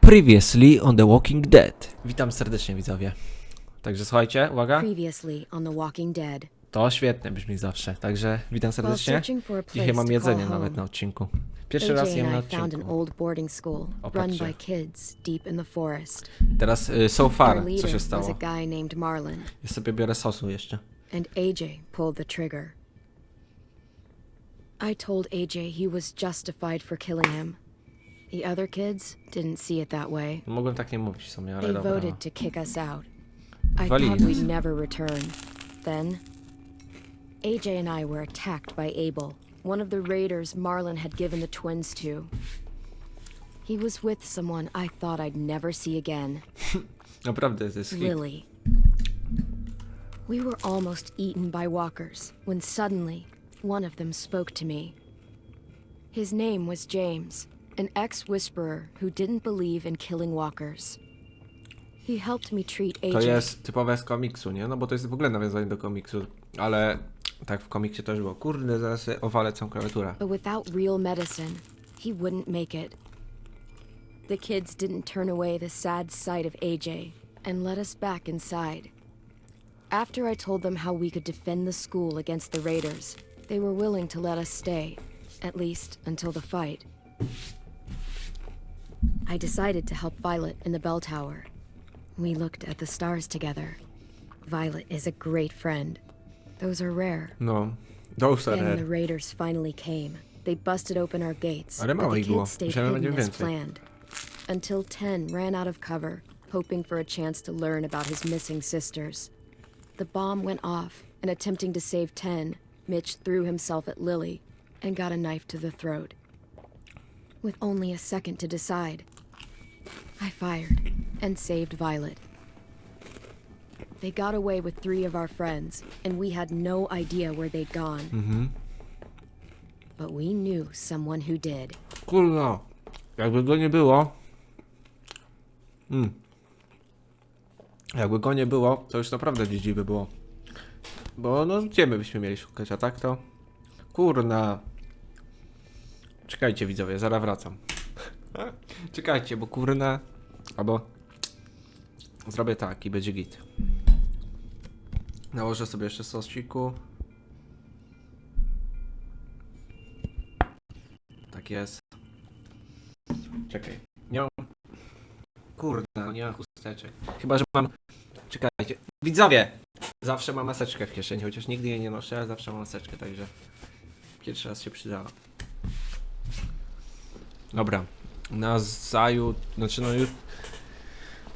Previously on The Walking Dead. Witam serdecznie, widzowie. Także słuchajcie, uwaga. Previously on The Walking Dead. To świetne brzmi zawsze. Także witam serdecznie. Dzisiaj mam jedzenie nawet na odcinku. Pierwszy raz jem na odcinku. Teraz so far, co się stało? Ja sobie biorę sosu jeszcze. And AJ pulled the trigger. I told AJ he was justified for killing him. The other kids didn't see it that way. Mogłem tak nie mówić w sumie, ale They dobra. voted to kick us out. I thought we'd never return. Then, AJ and I were attacked by Abel, one of the raiders Marlon had given the twins to. He was with someone I thought I'd never see again. Naprawdę, to jest hit. Lily. We were almost eaten by walkers when suddenly one of them spoke to me. His name was James, an ex-whisperer who didn't believe in killing walkers. He helped me treat AJ. To jest typowe z komiksu, nie? No bo to jest w ogóle nawiązanie do komiksu, ale tak w komiksie też było. Kurde, zaraz owalę całą klawiaturę. But without real medicine, he wouldn't make it. The kids didn't turn away the sad sight of AJ and let us back inside. After I told them how we could defend the school against the raiders, they were willing to let us stay, at least until the fight. I decided to help Violet in the bell tower. We looked at the stars together. Violet is a great friend. Those are rare. No, those are Then rare. the raiders finally came. They busted open our gates, Ale but mało the ich było. kids stayed Myślałem, że hidden będzie as więcej. planned. Until 10 ran out of cover, hoping for a chance to learn about his missing sisters. The bomb went off, and attempting to save 10, Mitch threw himself at Lily and got a knife to the throat. With only a second to decide, I fired and saved Violet. They got away with 3 of our friends, and we had no idea where they'd gone. But we knew someone who did. Kurwa, jakby go nie było. Jakby go nie było, to już naprawdę GG by było. Bo no gdzie my byśmy mieli szukać, a tak to... Kurna. Czekajcie, widzowie, zaraz wracam. Czekajcie, bo kurna... Albo... Zrobię tak i będzie git. Nałożę sobie jeszcze sosiku. Tak jest. Czekaj. Nie mam... Kurna, nie mam chusteczek. Chyba, że mam... Czekajcie. Widzowie! Zawsze mam maseczkę w kieszeni, chociaż nigdy jej nie noszę, ale zawsze mam maseczkę, także... Pierwszy raz się przydała. Dobra. Na znaczy no już...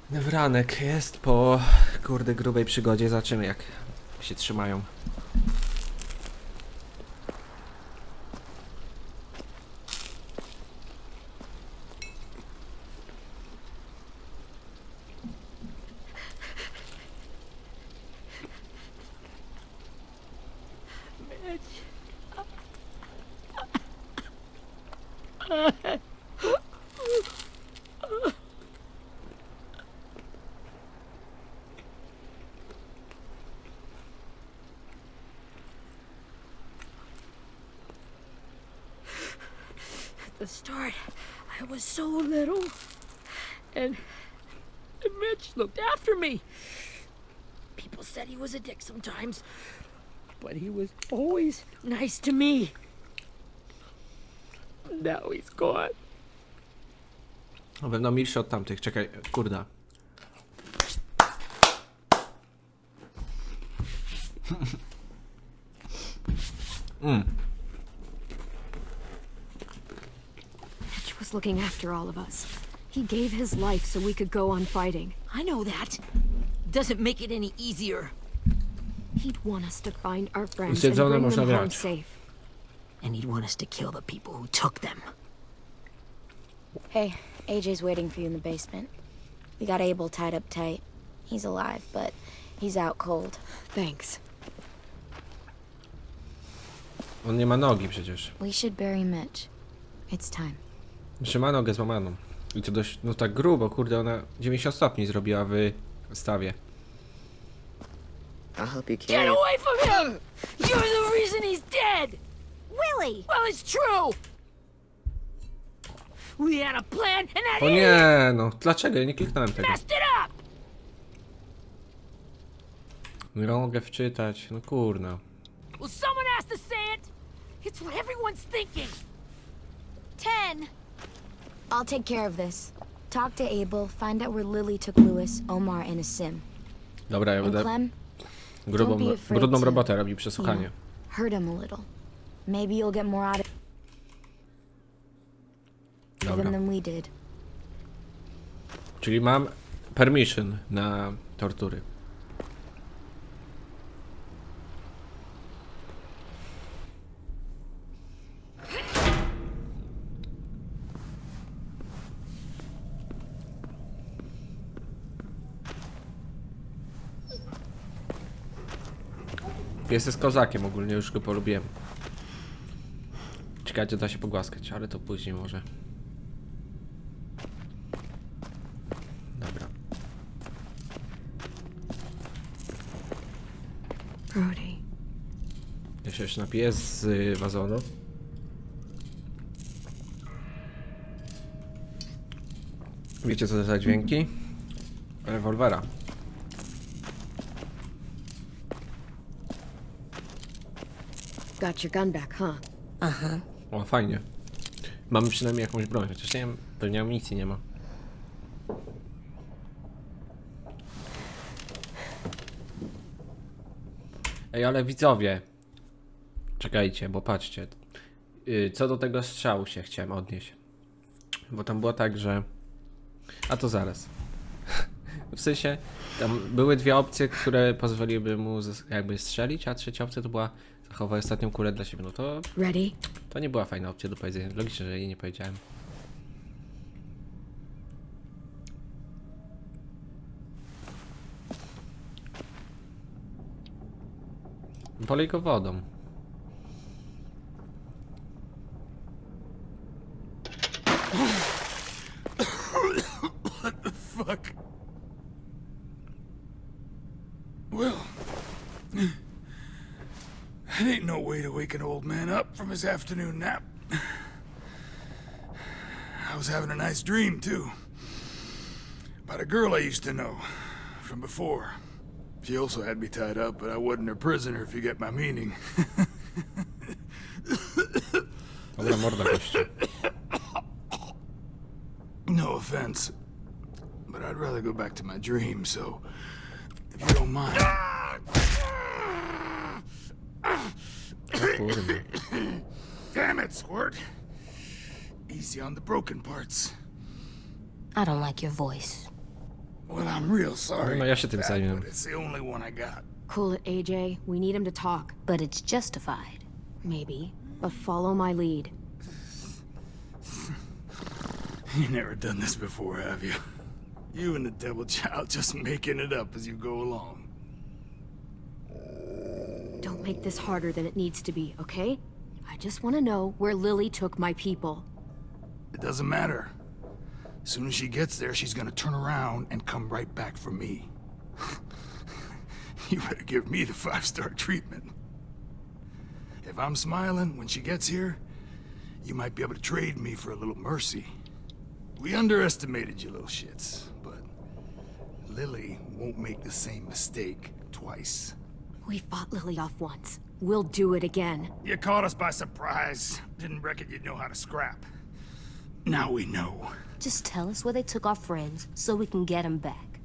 Wranek jest po... Kurde, grubej przygodzie. Zobaczymy, jak się trzymają. At the start, I was so little, and Mitch looked after me. People said he was a dick sometimes, but he was always nice to me. Now he's gone. Na pewno milszy od tamtych. Czekaj, kurda. Mitch was looking after all of us. He gave his life so we could go on fighting. I know that. Doesn't make it any easier. He'd want us to find our friends and Sezon bring można them home grać. safe. And he'd want us to kill the people who took them. Hey, AJ's waiting for you in the basement. We got Abel tied up tight. He's alive, but he's out cold. Thanks. On nie ma nogi przecież. We should bury Mitch. It's time. Jeszcze ma nogę złamaną. I to dość, no tak grubo, kurde, ona 90 stopni zrobiła w stawie. I'll help you Get carry it. away from him! You're the reason he's dead! Willie! Well, it's true! We had a plan, and that O nie, no. Dlaczego? Ja nie kliknąłem tego. messed it up! Nie mogę wczytać. No kurna. Well, someone has to say it! It's what everyone's thinking! 10. I'll take care of this. Talk to Abel, find out where Lily took Lewis, Omar, and Asim. Dobra, ja And będę Clem, brudną to, robotę robi you know, przesłuchanie. hurt him a little. Maybe you'll get more out of him Dobra. than we did. Czyli mam permission na tortury. Pies jest kozakiem, ogólnie już go polubiłem. Ciekawe, czy da się pogłaskać, ale to później może. Dobra. Brody. Ja się jeszcze napiję z wazonu. Wiecie, co to za dźwięki? Rewolwera. Got your gun back, huh? O, fajnie. Mamy przynajmniej jakąś broń, chociaż nie wiem, pewnie amunicji nie ma. Ej, ale widzowie. Czekajcie, bo patrzcie. Co do tego strzału się chciałem odnieść. Bo tam było tak, że... A to zaraz. W sensie, tam były dwie opcje, które pozwoliłyby mu jakby strzelić, a trzecia opcja to była zachowaj ostatnią kulę dla siebie. No to Ready? to nie była fajna opcja do powiedzenia. Logicznie, że jej nie powiedziałem. Polej go wodą. Fuck. Well, that ain't no way to wake an old man up from his afternoon nap. I was having a nice dream, too. About a girl I used to know from before. She also had me tied up, but I wasn't her prisoner, if you get my meaning. Dobra, morda gościu. No offense, but I'd rather go back to my dream, so if you don't mind. O kurde. Damn it, Squirt. Easy on the broken parts. I don't like your voice. Well, I'm real sorry. No, ja się tym about that, zajmę. but it's the only one I got. Cool it, AJ. We need him to talk. But it's justified. Maybe. But follow my lead. You never done this before, have you? You and the devil child just making it up as you go along. Don't make this harder than it needs to be, okay? I just want to know where Lily took my people. It doesn't matter. As soon as she gets there, she's gonna turn around and come right back for me. You better give me the 5-star treatment. If I'm smiling when she gets here, you might be able to trade me for a little mercy. We underestimated you little shits, but Lily won't make the same mistake twice. We fought Lily off once. We'll do it again. You caught us by surprise. Didn't reckon you'd know how to scrap. Now we know. Just tell us where they took our friends so we can get them back.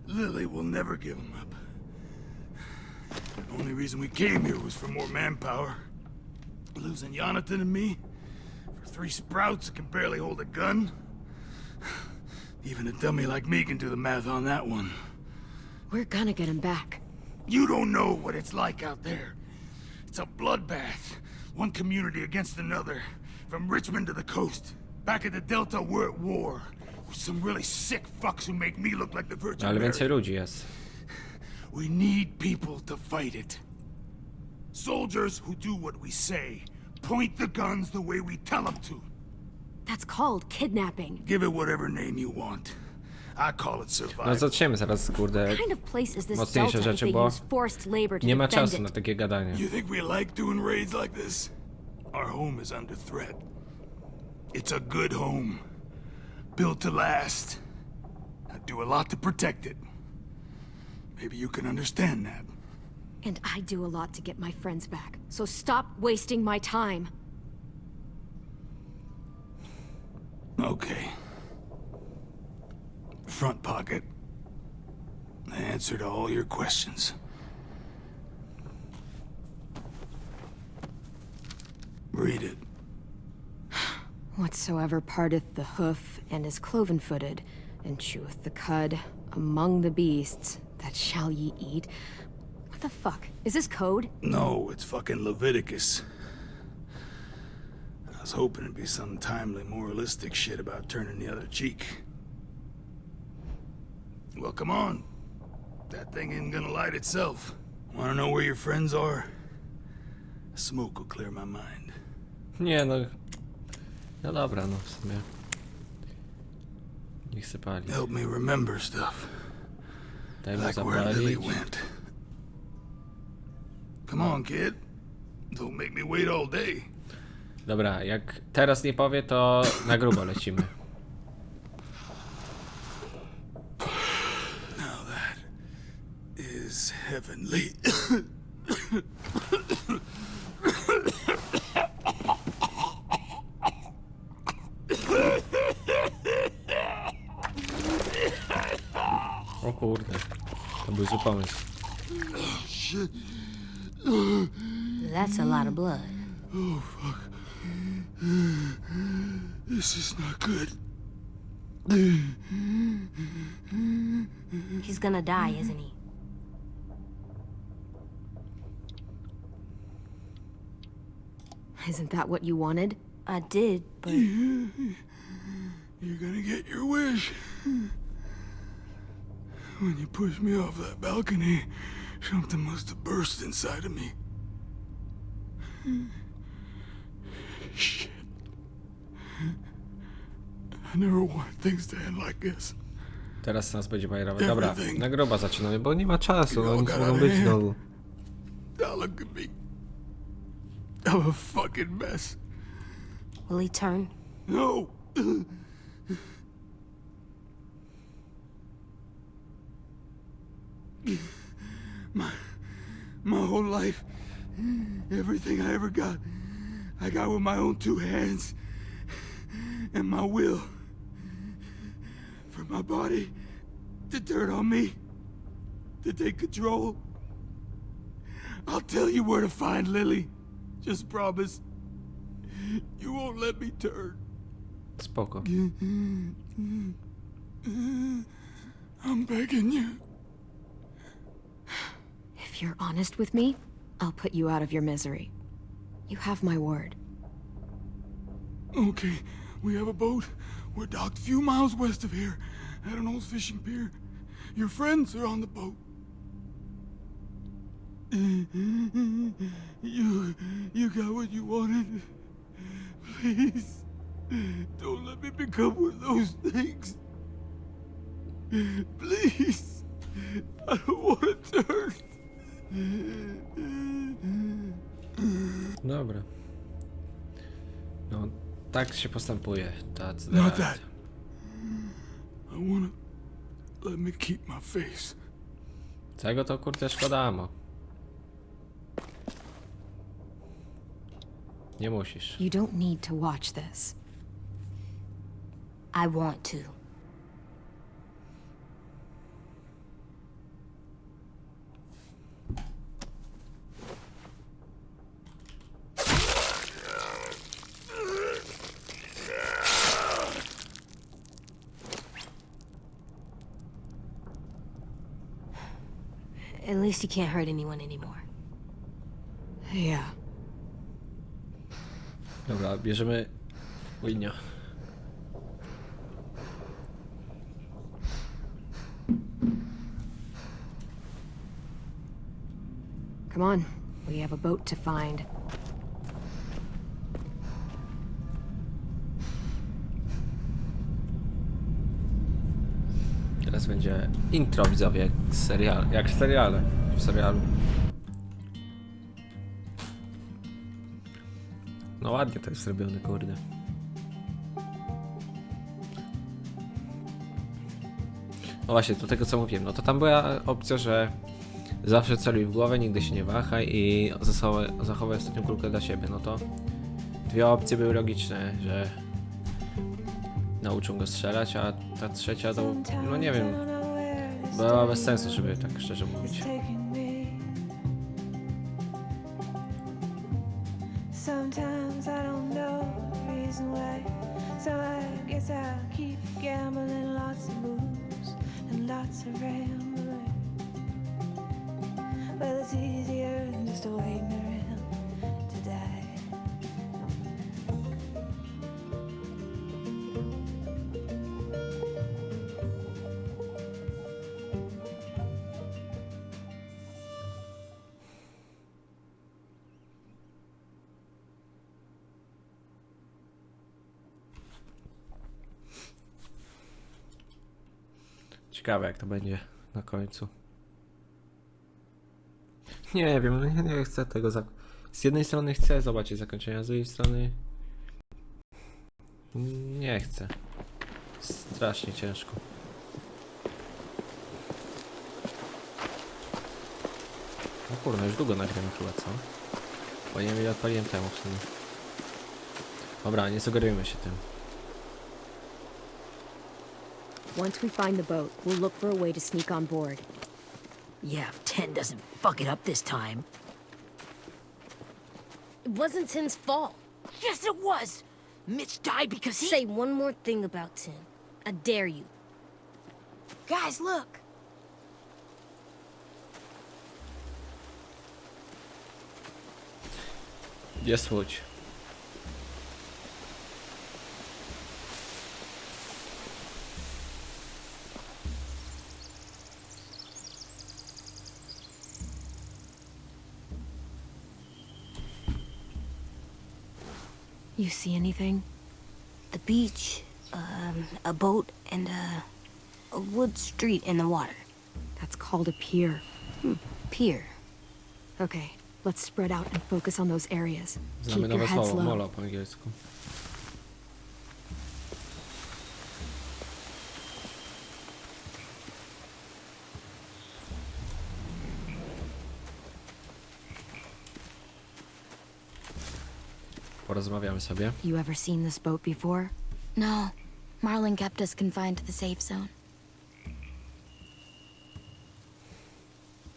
Lily will never give him up. The only reason we came here was for more manpower. Losing Jonathan and me for 3 sprouts that can barely hold a gun. Even a dummy like me can do the math on that one. We're gonna get him back. You don't know what it's like out there. It's a bloodbath. One community against another. From Richmond to the coast. Back at the Delta, we're at war. With some really sick fucks who make me look like the Virgin Ale Mary. więcej ludzi jest. We need people to fight it. Soldiers who do what we say. Point the guns the way we tell them to. That's called kidnapping. Give it whatever name you want. I call it No survival. zaczniemy zaraz, kurde, What kind of place is this mocniejsze Delta if rzeczy, they bo use forced labor to nie ma defend czasu it? na takie gadanie. You think we like doing raids like this? Our home is under threat. It's a good home. Built to last. I do a lot to protect it. Maybe you can understand that. And I do a lot to get my friends back, so stop wasting my time. Okay. Front pocket. The answer to all your questions. Read it. Whatsoever parteth the hoof and is cloven-footed, and cheweth the cud among the beasts, that shall ye eat. What the fuck? Is this code? No, it's fucking Leviticus. I was hoping it'd be some timely moralistic shit about turning the other cheek. Well, come on. That thing ain't gonna light itself. Wanna know where your friends are? Smoke will clear my mind. Nie no. No dobra, no w sumie. Niech se pali. Help me remember stuff. Daj mu Like where Lily zapalić. went. Come on, kid. Don't make me wait all day. Dobra, jak teraz nie powie, to na grubo lecimy. Now that is heavenly. O kurde, to był zły pomysł. That's a lot of blood. Oh, fuck. This is not good. He's gonna die, isn't he? Isn't that what you wanted? I did, but You're gonna get your wish. When you pushed me off that balcony, something must have burst inside of me. Shit. I never wanted things to end like this. Teraz nas będzie bajerować. Dobra, na gruba zaczynamy, bo nie ma czasu, no nic mogą być znowu. Now look at me. I'm a fucking mess. will he turn? No! My whole life, everything I ever got, I got with my own two hands and my will. For my body to turn on me, to take control. I'll tell you where to find Lily. Just promise. You won't let me turn. Spoko. I'm begging you. If you're honest with me, I'll put you out of your misery. You have my word. Okay, we have a boat. We're docked a few miles west of here, at an old fishing pier. Your friends are on the boat. You got what you wanted. Please, don't let me become one of those things. Please, I don't want to turn. Dobra. No, tak się postępuje. Not that. I wanna let me keep my face. Czego to kurde szkoda amo? Nie musisz. You don't need to watch this. I want to. At least he can't hurt anyone anymore. Yeah. Dobra, bierzemy Winia. Come on. We have a boat to find. Teraz będzie intro widzowie, jak w seriale, w serialu. No ładnie to jest zrobione, kurde. No właśnie, do tego co mówiłem, no to tam była opcja, że zawsze celuj w głowę, nigdy się nie wahaj i zachowaj ostatnią kulkę dla siebie. No to dwie opcje były logiczne, że nauczą go strzelać, a ta trzecia to, no nie wiem, była bez sensu, żeby tak szczerze mówić. Sometimes I don't know the reason why, so I guess I'll keep gambling lots of moves and lots of rambling. Well, it's easier than just waiting around to die. Ciekawe jak to będzie na końcu. Nie wiem, no ja nie chcę tego z jednej strony chcę zobaczyć zakończenia, z drugiej strony nie chcę. Strasznie ciężko. No kurwa, już długo nagrywam chyba, co? Bo nie wiem ile odpaliłem temu w sumie. Dobra, nie sugerujmy się tym. Once we find the boat, we'll look for a way to sneak on board. Yeah, if 10 doesn't fuck it up this time. It wasn't Tin's fault. Yes, it was! Mitch died because he... Say one more thing about Tin. I dare you. Guys, look. Jest łódź. You see anything? The beach, a boat, and a wood street in the water. That's called a pier. Pier. Okay, let's spread out and focus on those areas. Znamy Keep your nowe heads słowo, low. molo po angielsku. Porozmawiamy sobie. You ever seen this boat before? No, Marlin kept us confined to the safe zone.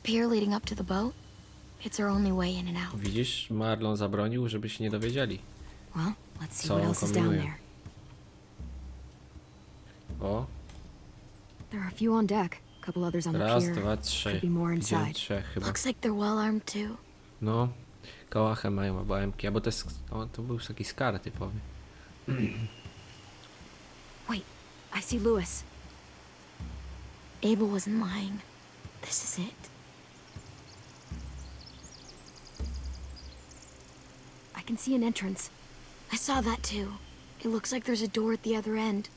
Pier leading up to the boat? It's our only way in and out. Widzisz, Marlon zabronił, żeby się nie dowiedzieli. Well, let's see Co what on else is down kombinuje? there. O, There are a few on deck. A couple others on the raz, pier. dwa, trzy. Could be more Widziałem inside. trzech chyba. Looks like they're well armed too. No, kołachę mają albo AMK, albo to jest, o, to był taki skar typowy. Wait, I see Lewis. Abel wasn't lying. This is it. I can see an entrance. I saw that too. It looks like there's a door at the other end.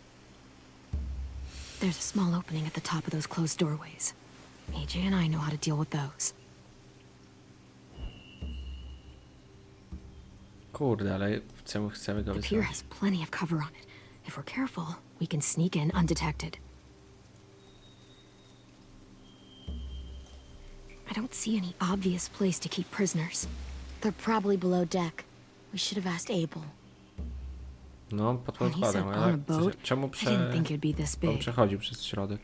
There's a small opening at the top of those closed doorways. AJ and I know how to deal with those. Kurde, ale chcemy go The pier wysłać. has plenty of cover on it. If we're careful, we can sneak in undetected. I don't see any obvious place to keep prisoners. They're probably below deck. We should have asked Abel. No, pod When he said podkładem, on a ale boat, czemu I didn't think it'd be this on big. przechodził przez środek?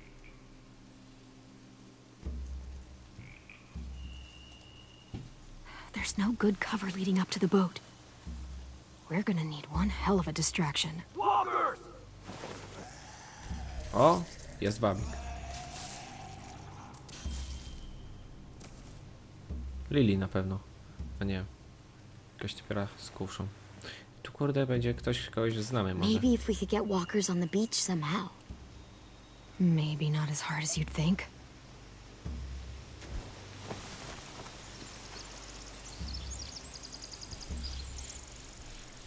There's no good cover leading up to the boat. We're gonna need one hell of a distraction. O, jest wabik. Lili na pewno. A nie. Jakaś typiara z kuszą. Tu kurde będzie ktoś, kogoś znamy może. Maybe if we could get walkers on the beach somehow. Maybe not as hard as you'd think.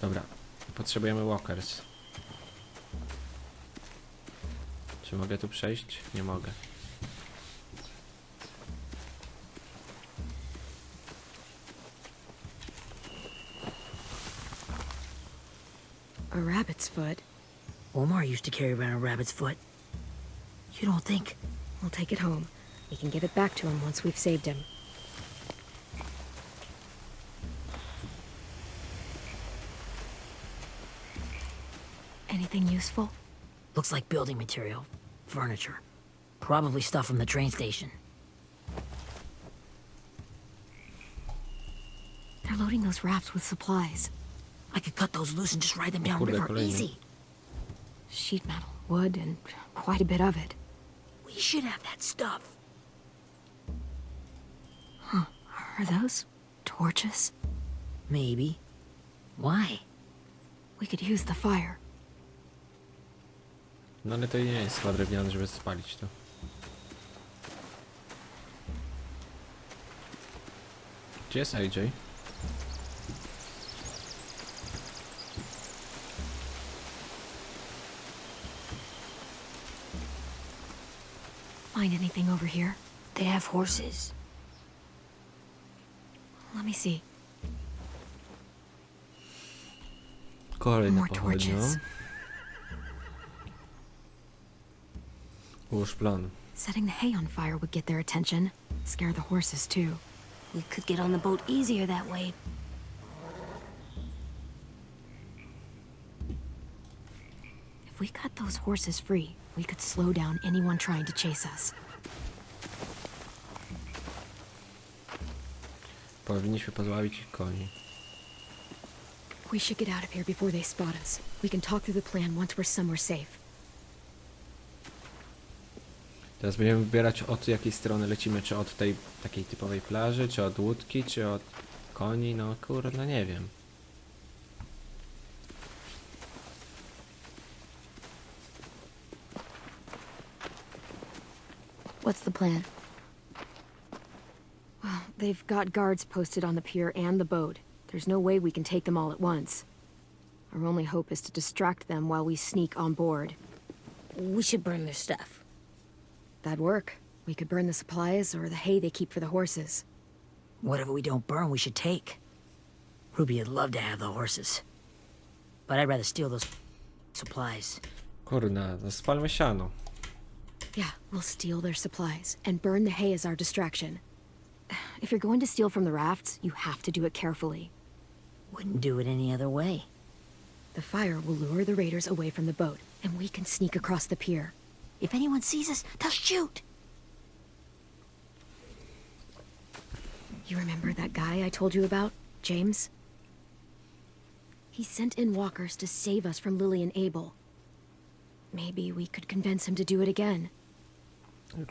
Dobra, potrzebujemy walkers. Czy mogę tu przejść? Nie mogę. A rabbit's foot. Omar used to carry around a rabbit's foot. You don't think? We'll take it home. We can give it back to him once we've saved him. Anything useful? Looks like building material. Furniture. Probably stuff from the train station. They're loading those rafts with supplies. I could cut those loose and just ride them down Kurde, river kolejny. easy. Sheet metal, wood, and quite a bit of it. We should have that stuff. Are those torches? Maybe. Why? We could use the fire. No ale to nie jest chyba drewniane, żeby spalić to. Gdzie jest AJ? Find anything over here? They have horses. Let me see. Kolejna More pochodnia. torches. Ułóż plan. Setting the hay on fire would get their attention. Scare the horses too. We could get on the boat easier that way. If we cut those horses free, we could slow down anyone trying to chase us. Powinniśmy pozbawić koni. We should get out of here before they spot us. We can talk through the plan once we're somewhere safe. Teraz będziemy wybierać od jakiej strony lecimy, czy od tej takiej typowej plaży, czy od łódki, czy od koni, no kurde, nie wiem. What's the plan? Well, they've got guards posted on the pier and the boat. There's no way we can take them all at once. Our only hope is to distract them while we sneak on board. We should burn their stuff. That'd work. We could burn the supplies or the hay they keep for the horses. Whatever we don't burn, we should take. Ruby would love to have the horses. But I'd rather steal those supplies. Kurna, to spalmy siano. Yeah, we'll steal their supplies and burn the hay as our distraction. If you're going to steal from the rafts, you have to do it carefully. Wouldn't do it any other way. The fire will lure the raiders away from the boat, and we can sneak across the pier. If anyone sees us, they'll shoot. You remember that guy I told you about, James? He sent in walkers to save us from Lily and Abel. Maybe we could convince him to do it again.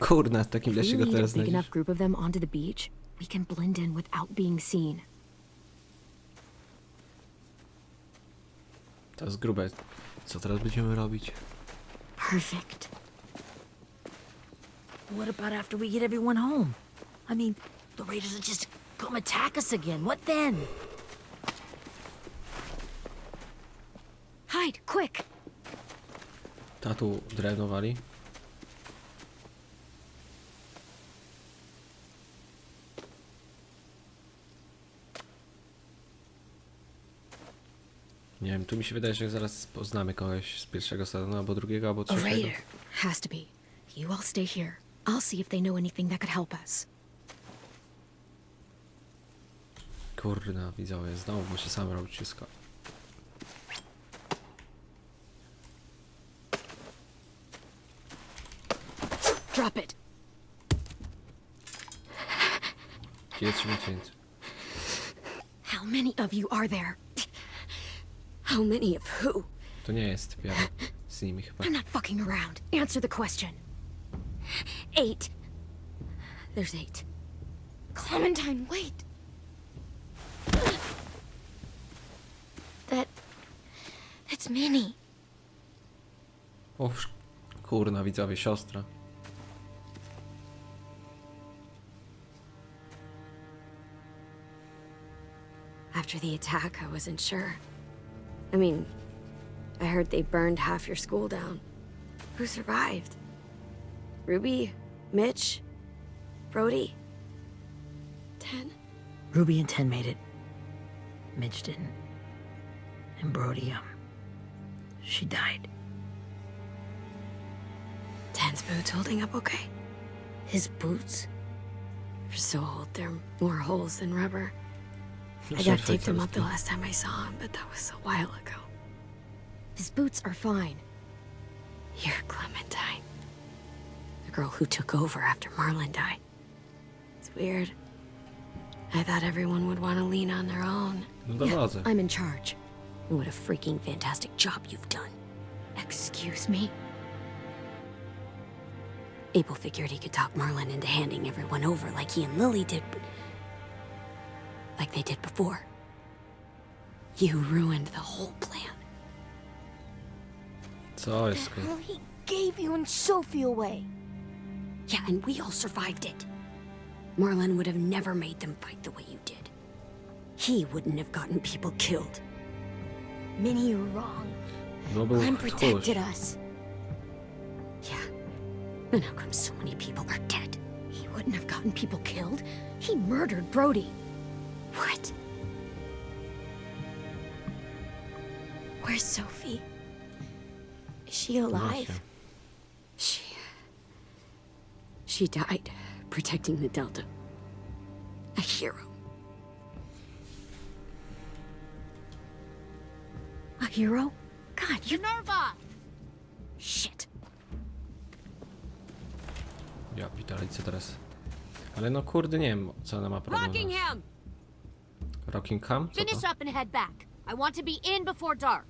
Kurna, w takim If we lesie go lead a teraz big znajdziesz. enough group of them onto the beach, we can blend in without being seen. To jest grube. Co teraz będziemy robić? Perfect. What about after we get everyone home? I mean, the raiders will just come attack us again. What then? Hide, quick! Tatu drewno wali. Nie wiem, tu mi się wydaje, że zaraz poznamy kogoś z pierwszego sezonu, albo drugiego, albo A trzeciego. raider. Has to be. You all stay here. I'll see if they know anything that could help us. Kurna, widzowie, znowu muszę sam robić wszystko. Drop it. Gdzie jest cięcie? How many of you are there? How many of who? To nie jest typiara z nimi chyba. I'm not fucking around. Answer the question. 8. There's 8. Clementine, wait. That's Minnie. O, kurna, widzowie, siostra. After the attack, I wasn't sure. I mean, I heard they burned half your school down. Who survived? Ruby? Mitch? Brody? 10? Ruby and 10 made it. Mitch didn't. And Brody, she died. 10. Ten's boots holding up okay? His boots? They're so old, there are more holes than rubber. I Sure, got taped him up the interesting. last time I saw him, but that was a while ago. His boots are fine. You're Clementine. The girl who took over after Marlon died. It's weird. I thought everyone would want to lean on their own. No dowodzę. I'm in charge. What a freaking fantastic job you've done. Excuse me? Abel figured he could talk Marlon into handing everyone over like he and Lily did, but... like they did before. You ruined the whole plan. Co jest, kurwa? Well, he gave you and Sophie away. Yeah, and we all survived it. Marlon would have never made them fight the way you did. He wouldn't have gotten people killed. Minnie, you're wrong. No był Glenn tchórz. protected us. Yeah. And how come so many people are dead? He wouldn't have gotten people killed. He murdered Brody. What? Where's Sophie? Is she No alive? właśnie. She died protecting the Delta. A hero. A hero? God, you're... Minerva! Shit. Ja pitali, co teraz? Ale no kurde, nie wiem, co ona ma problem. Rockingham! Rockingham? Co Finish to? up and head back. I want to be in before dark.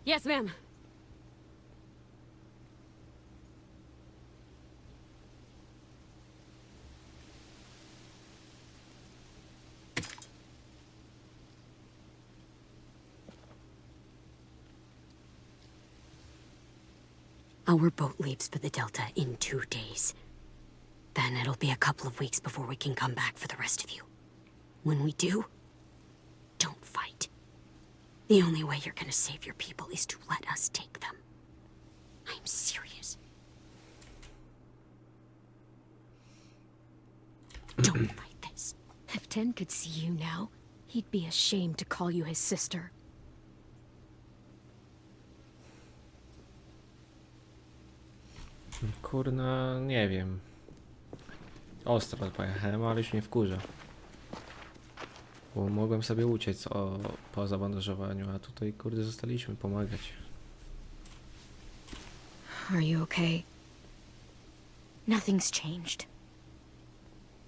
Yes, ma'am. Our boat leaves for the Delta in 2 days. Then it'll be a couple of weeks before we can come back for the rest of you. When we do, don't fight. The only way you're gonna save your people is to let us take them. I'm serious. Don't fight this. If Ten could see you now, he'd be ashamed to call you his sister. Kurna, nie wiem. Ostro pojechałem, ale już mnie wkurza. Bo mogłem sobie uciec po zabandażowaniu, a tutaj kurde zostaliśmy pomagać. Are you okay? Nothing's changed.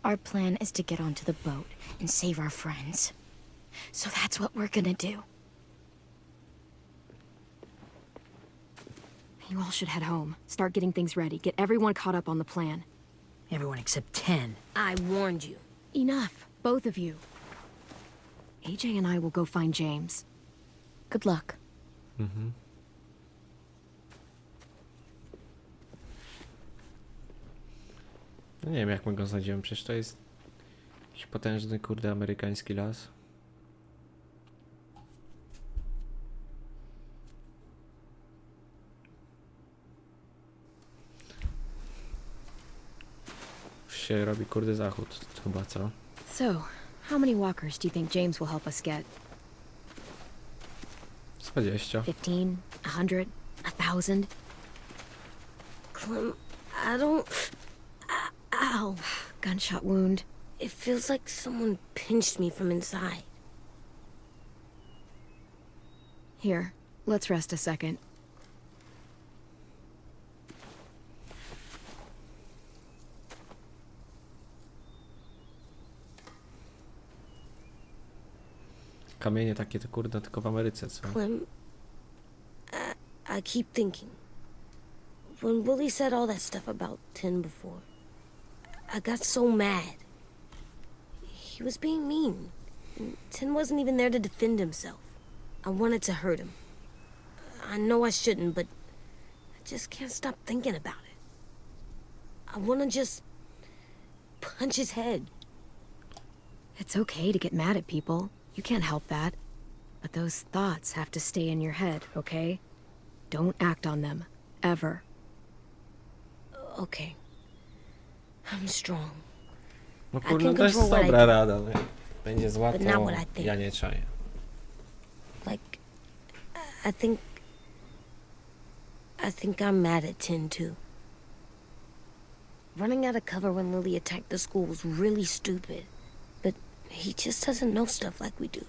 Our plan is to get onto the boat and save our friends. So that's what we're gonna do. You all should head home. Start getting things ready. Get everyone caught up on the plan. Everyone except 10. I warned you. Enough, both of you. AJ and I will go find James. Good luck. Mhm. No nie wiem, jak my go znajdziemy, przecież to jest jakiś potężny, kurde, amerykański las. Już się robi, kurde, zachód chyba, co? So, how many walkers do you think James will help us get? Z 20. 15? 100? 1,000? Clem, I don't... Ow. Gunshot wound. It feels like someone pinched me from inside. Here, let's rest a second. Kamienie takie to, kurde, tylko w Ameryce, co? Clem, I keep thinking. When Willie said all that stuff about 10 before, I got so mad. He was being mean. And 10 wasn't even there to defend himself. I wanted to hurt him. I know I shouldn't, but I just can't stop thinking about it. I want to just punch his head. It's okay to get mad at people. You can't help that. But those thoughts have to stay in your head, okay? Don't act on them. Ever. Okay. I'm strong. No I kurde, can to jest control what I dobra do. rada, nie? będzie zła, But not to what I think. ja nie czaję. Like, I think I'm mad at Tin too. Running out of cover when Lily attacked the school was really stupid. But he just doesn't know stuff like we do.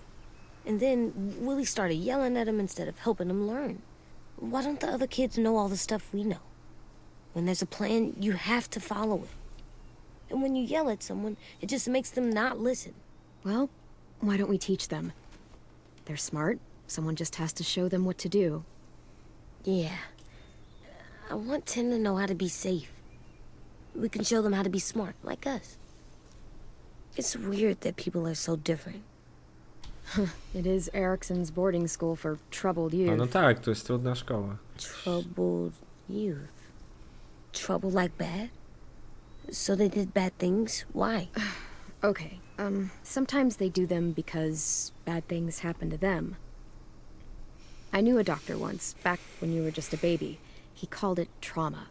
And then Willie started yelling at him instead of helping him learn. Why don't the other kids know all the stuff we know? When there's a plan, you have to follow it. And when you yell at someone, it just makes them not listen. Well, why don't we teach them? They're smart. Someone just has to show them what to do. Yeah. I want Tin to know how to be safe. We can show them how to be smart, like us. It's weird that people are so different. It is Erickson's boarding school for troubled A youth. no tak, to jest trudna szkoła. Troubled youth. Trouble like bad? So they did bad things? Why? Okay, sometimes they do them because bad things happen to them. I knew a doctor once, back when you were just a baby. He called it trauma.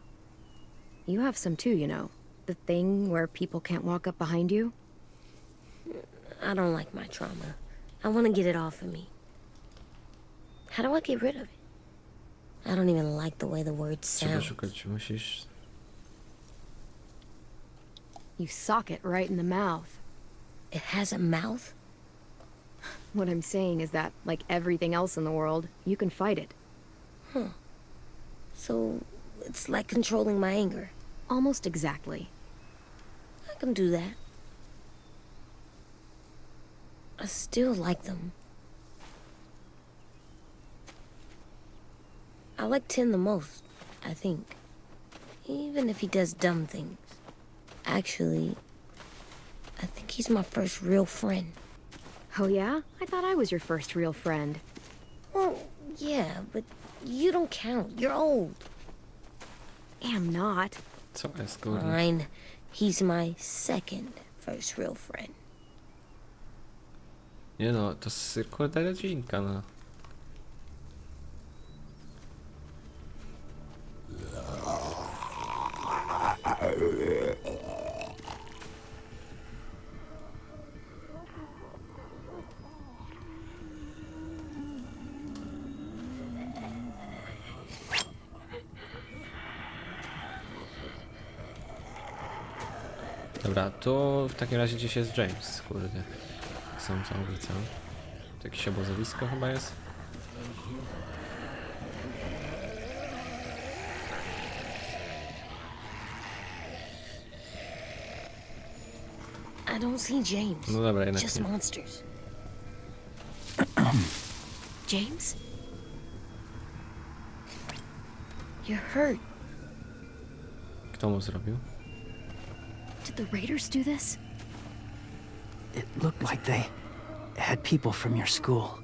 You have some too, you know. The thing where people can't walk up behind you. I don't like my trauma. I want to get it off of me. How do I get rid of it? I don't even like the way the word Trzeba sounds. szukać, musisz... You sock it right in the mouth. It has a mouth? What I'm saying is that, like everything else in the world, you can fight it. So it's like controlling my anger. Almost exactly. I can do that. I still like them. I like Tin the most, I think. Even if he does dumb things. Actually, I think he's my first real friend. Oh yeah? I thought I was your first real friend. Well, yeah, but you don't count. You're old. Am not. Co jest, kurde? Fine. He's my second first real friend. Nie no, to kurde rodzinka, no. Dobra, to w takim razie gdzieś jest James, kurde. Są co ulica. To jakieś obozowisko chyba jest? I don't see James. No dobra, jednak Just nie. monsters. James? You're hurt. Kto mu zrobił? Did the Raiders do this? It looked like they had people from your school.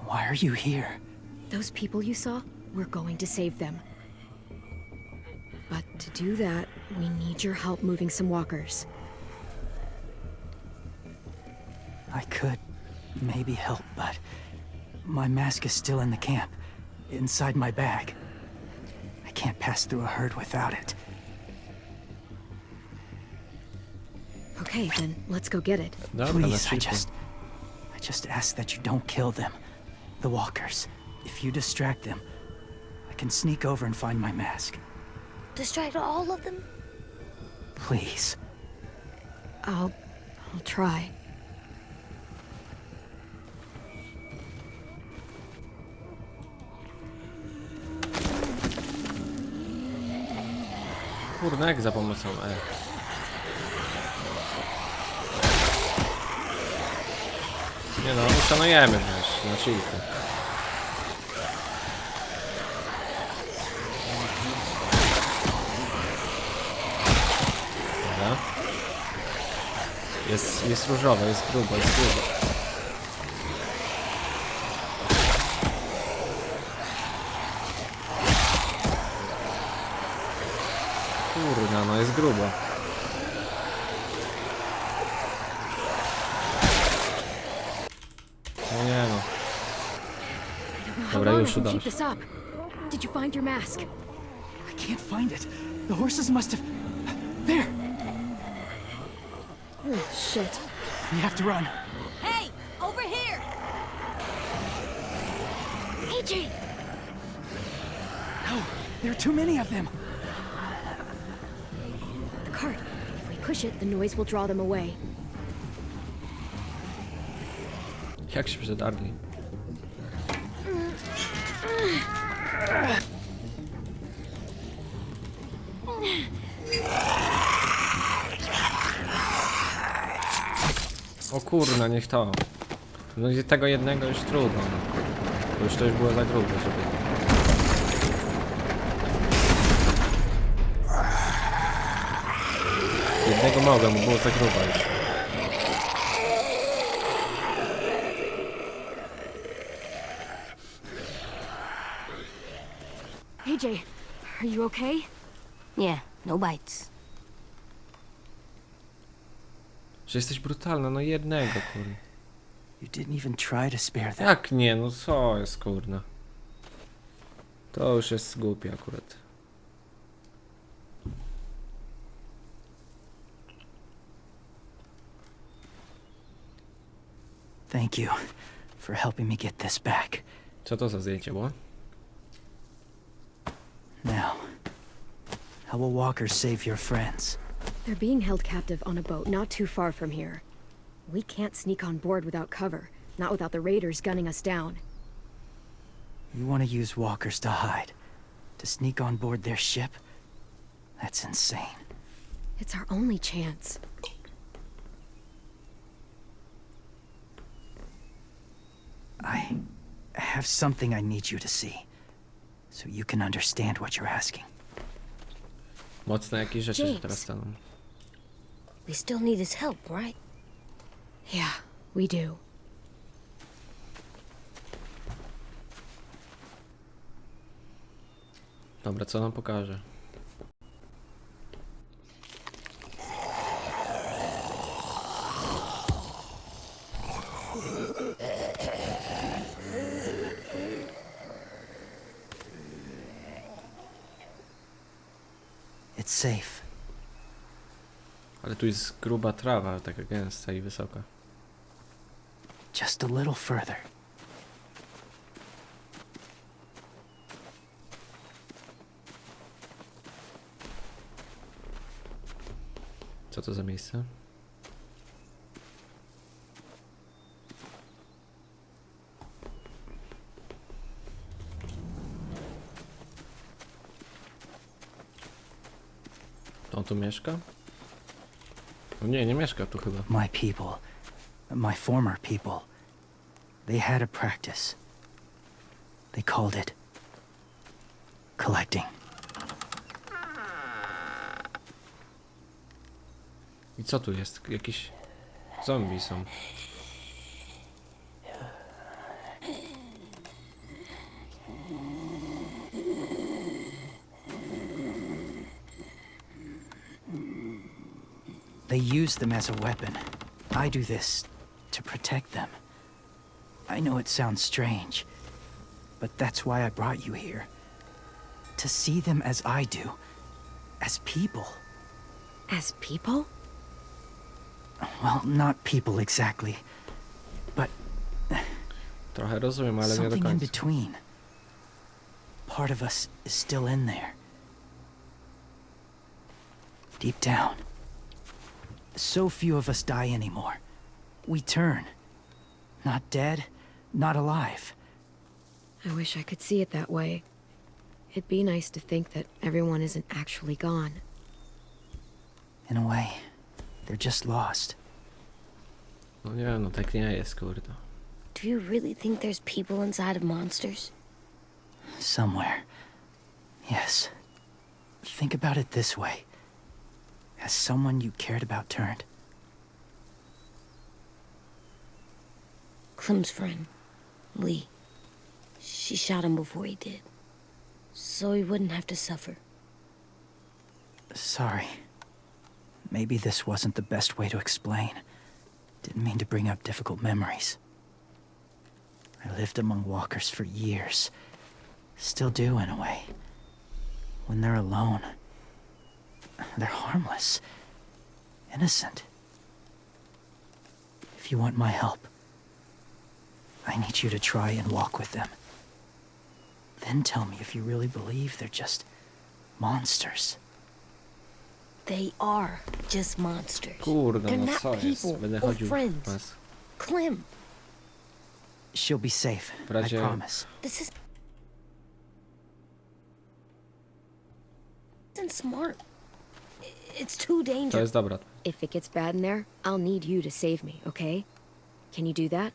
Why are you here? Those people you saw, we're going to save them. But to do that, we need your help moving some walkers. I could maybe help, but my mask is still in the camp, inside my bag. I can't pass through a herd without it. Okay, then let's go get it. Dobra, Please, na I szybko. just ask that you don't kill them. The walkers. If you distract them, I can sneak over and find my mask. Distract all of them? Please. I'll try. Kurde, jak za pomocą E. Nie no, uszanujemy już na chillku. Dobra. Jest różowo, jest grubo, jest grubo. Kurna, no jest grubo. No nie no. How Dobra, long już I can udało keep się. this up? Did you find your mask? I can't find it. The horses must have... There! Oh, shit. We have to run. Hey, over here! AJ! No, there are too many of them. The cart. If we push it, the noise will draw them away. Jak się przedarli? O kurna, niech to. No i tego jednego już trudno. To już było za grube, żeby... Jednego mogę, bo było za grubo już. AJ, are you okay? Yeah, no bites. Że jesteś brutalna, no jednego, kurna. You didn't even try to spare them. Jak nie, no co jest, kurna. To już jest głupie akurat. Thank you for helping me get this back. Co to za zdjęcie było? Now, how will walkers save your friends? They're being held captive on a boat not too far from here. We can't sneak on board without cover, not without the raiders gunning us down. You want to use walkers to hide? To sneak on board their ship? That's insane. It's our only chance. I have something I need you to see, so you can understand what you're asking. Mocne jakieś rzeczy się James. teraz staną. We still need his help, right? Yeah, we do. Dobra, co nam pokaże? It's safe. Ale tu jest gruba trawa, taka gęsta i wysoka. Just a little further. Co to za miejsce? On tu mieszka? No nie, nie mieszka tu chyba. My people, my former people, they had a practice. They called it collecting. I co tu jest? Jakieś zombie są. They use them as a weapon. I do this to protect them. I know it sounds strange, but that's why I brought you here. To see them as I do, as people. As people? Well, not people exactly, but Trochę rozumiem, ale nie do something in końca. between. Part of us is still in there. Deep down. So few of us die anymore. We turn. Not dead, not alive. I wish I could see it that way. It'd be nice to think that everyone isn't actually gone. In a way, they're just lost. No nie, no tak nie jest, kurde. Do you really think there's people inside of monsters? Somewhere. Yes. Think about it this way. Has someone you cared about turned? Clem's friend, Lee. She shot him before he did. So he wouldn't have to suffer. Sorry. Maybe this wasn't the best way to explain. Didn't mean to bring up difficult memories. I lived among walkers for years. Still do, in a way. When they're alone, they're harmless. Innocent. If you want my help, I need you to try and walk with them. Then tell me if you really believe they're just monsters. They are just monsters. Kurde, They're no not co jest? people Będę or chodził friends. was. Clem, She'll be safe, W razie- I promise. this isn't smart. It's too To dangerous. jest dobra. If it gets bad in there, I'll need you to save me, okay? Can you do that?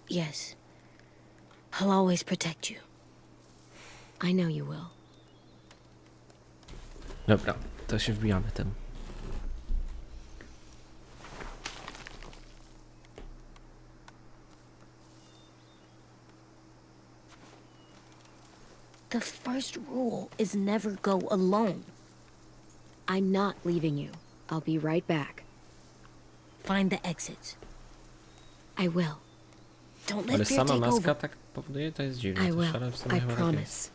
Yes. I'll always protect you. I know you will. Dobra, to się wbijamy tym. The first rule is never go alone. I'm not leaving you. I'll be right back. Find the exits. I will. Don't Ale let fear sama take maska over. tak powoduje, to jest dziwne. I To will. szalem w sumie I chyba tak jest. promise.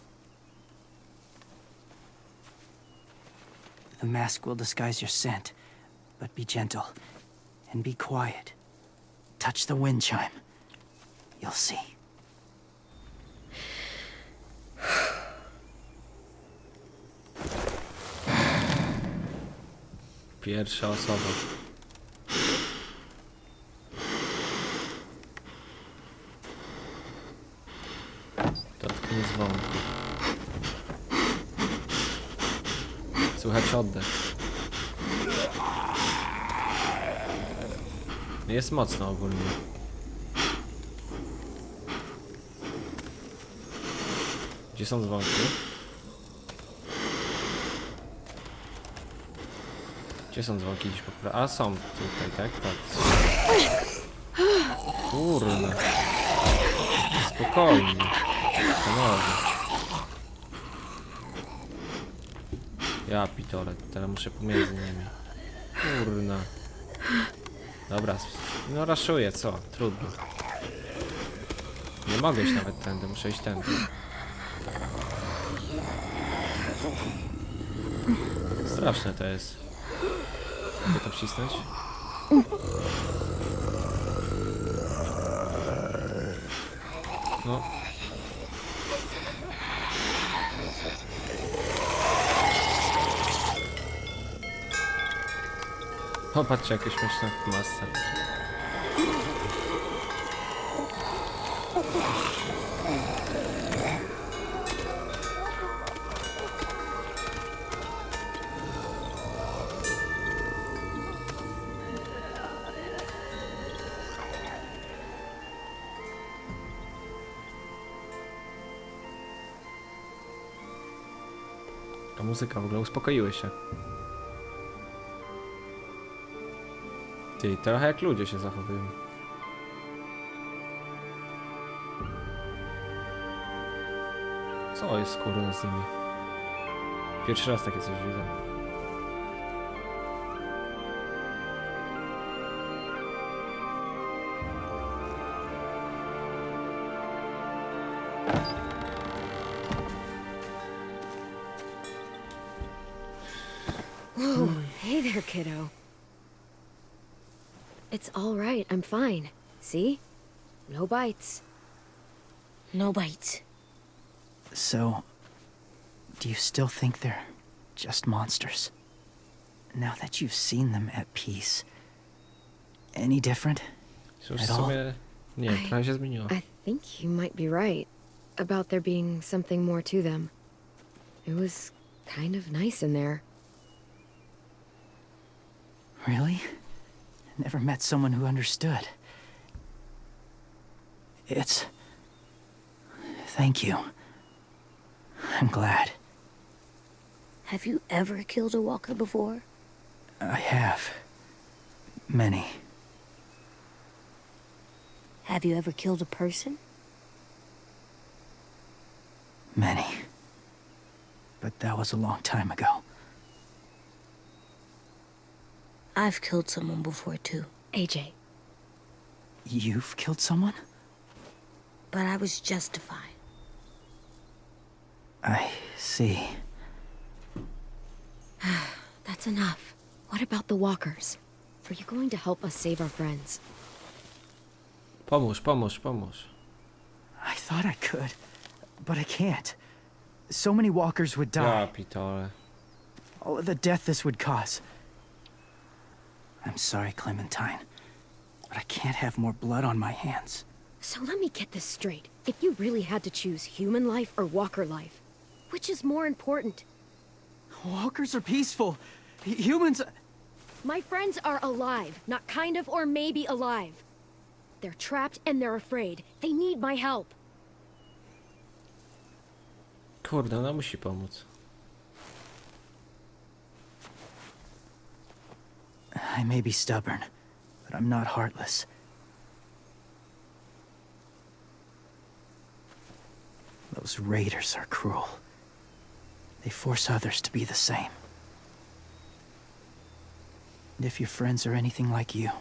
The mask will disguise your scent, but be gentle and be quiet. Touch the wind chime. You'll see. Pierwsza osoba. Dotknij dzwonku. Słychać oddech. Jest mocno ogólnie. Gdzie są dzwonki? Gdzie są dzwonki gdzieś po prawej? A są tutaj, tak? Tak. Kurna. Spokojnie. Panowie. Ja pitole, teraz muszę pomiędzy nimi. Kurna. Dobra, no raszuję, co? Trudno. Nie mogę iść nawet tędy, muszę iść tędy. Straszne to jest. Mogę to wcisnąć? No. Popatrzcie, jakieś śmieszne w masce. Ta muzyka w ogóle uspokoiły się. Ty, trochę jak ludzie się zachowują. Co jest kurwa z nimi? Pierwszy raz takie coś widzę. Whoa, hey there, kiddo. It's all right. I'm fine. See? No bites. No bites. So, do you still think they're just monsters? Now that you've seen them at peace, any different? Cóż, At w all? sumie... Nie, trochę się zmieniło. I think you might be right about there being something more to them. It was kind of nice in there. Really? Never met someone who understood. It's... Thank you. I'm glad. Have you ever killed a walker before? I have. Many. Have you ever killed a person? Many. But that was a long time ago. I've killed someone before too, AJ, You've killed someone? but I was justified. I see. that's enough. What about the walkers? Are you going to help us save our friends? Pomóż, pomóż, pomóż. I thought I could, but I can't. So many walkers would Ja die. pitole. All of the death this would cause. I'm sorry, Clementine, but I can't have more blood on my hands. So let me get this straight. If you really had to choose human life or walker life, which is more important? Walkers are peaceful. Humans... My friends are alive, not kind of or maybe alive. They're trapped and they're afraid. They need my help. Kurde, ona musi pomóc. I may be stubborn, but I'm not heartless. Those raiders are cruel. They force others to be the same. And if your friends are anything like you,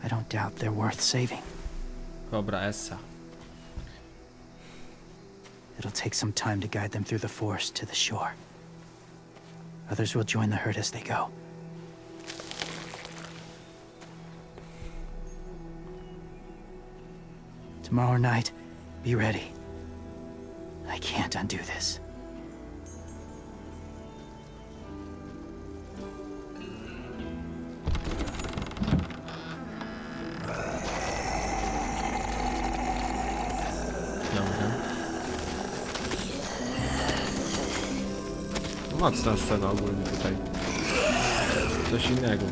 I don't doubt they're worth saving. Dobra, Essa. It'll take some time to guide them through the forest to the shore. Others will join the herd as they go. Tomorrow night, be ready. I can't undo this. Dobra. Mocna scena ogólnie tutaj. Coś innego.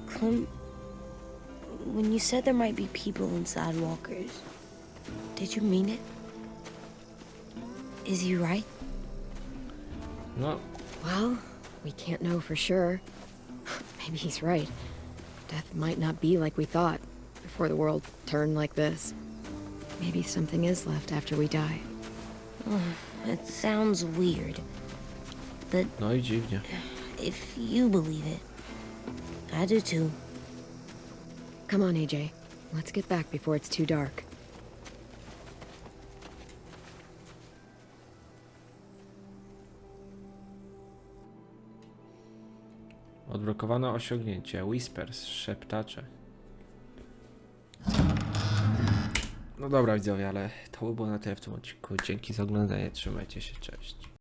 Clem, when you said there might be people inside walkers, did you mean it? Is he right? No, Well, we can't know for sure. Maybe he's right. Death might not be like we thought before the world turned like this. Maybe something is left after we die. It sounds weird, but no i dziwnie. if you believe it, I do too. Come on, AJ. Let's get back before it's too dark. Odblokowano osiągnięcie. Whispers, szeptacze. No dobra widzowie, ale to by było na tyle w tym odcinku. Dzięki za oglądanie, trzymajcie się, cześć.